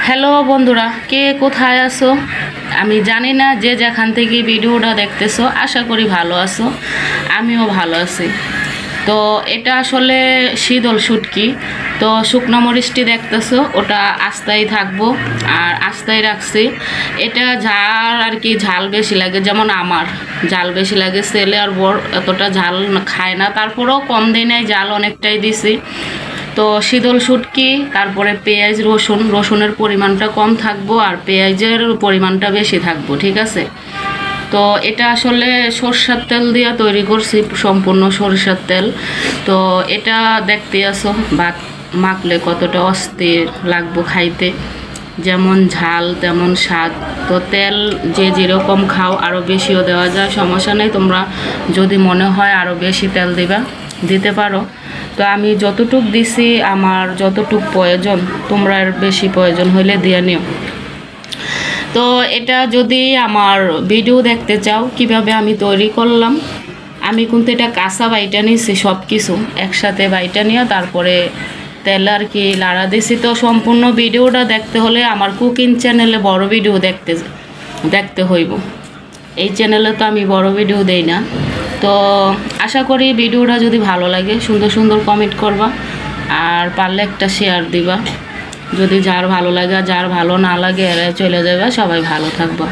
Hello বন্ধুরা, কে কোথায় আছো আমি জানি না। যে যেখান থেকে ভিডিওটা দেখতেছো আশা করি ভালো আছো, আমিও ভালো আছি। তো এটা আসলে শীতল শুটকি। তো শুকনো মরিচটি দেখতেছো, ওটা আস্তাই থাকবো আর আস্তাই রাখছি। এটা ঝাল আর কি, ঝাল বেশি লাগে, যেমন আমার ঝাল বেশি লাগে। ছেলে আর বর এতটা ঝাল খায় না, তারপরেও কম দিই নাই, ঝাল অনেকটাই দিছি। তো শীতল শুটকি, তারপরে পেঁয়াজ রসুনের পরিমাণটা কম থাকবো আর পেঁয়াজের পরিমাণটা বেশি থাকবো, ঠিক আছে। তো এটা আসলে সরষের তেল দিয়ে তৈরি করছি, সম্পূর্ণ সরষের তেল। তো এটা দেখতে আসো ভাত মাখলে কতটা অস্থির লাগবো খাইতে, যেমন ঝাল তেমন স্বাদ। তো তেল যে যেরকম খাও আরও বেশিও দেওয়া যায়, সমস্যা নেই। তোমরা যদি মনে হয় আরও বেশি তেল দিতে পারো। তো আমি যতটুক দিছি, আমার যতটুক প্রয়োজন, তোমরা এর বেশি প্রয়োজন হইলে দিয়ে নিও। তো এটা যদি আমার ভিডিও দেখতে চাও কিভাবে আমি তৈরি করলাম, আমি কিন্তু এটা কাঁচা বাইটা নিয়েছি, সব কিছু একসাথে বাইটা নিয়ে তারপরে তেল আর কি লাড়া দিছি। তো সম্পূর্ণ ভিডিওটা দেখতে হলে আমার কুকিং চ্যানেলে বড় ভিডিও দেখতে হইব। এই চ্যানেলে তো আমি বড় ভিডিও দেই না। তো আশা করি ভিডিওটা যদি ভালো লাগে সুন্দর সুন্দর কমেন্ট করবা, আর পারলে একটা শেয়ার দিবা। যদি যার ভালো লাগে, যার ভালো না লাগে এরা চলে যাবে। সবাই ভালো থাকবা।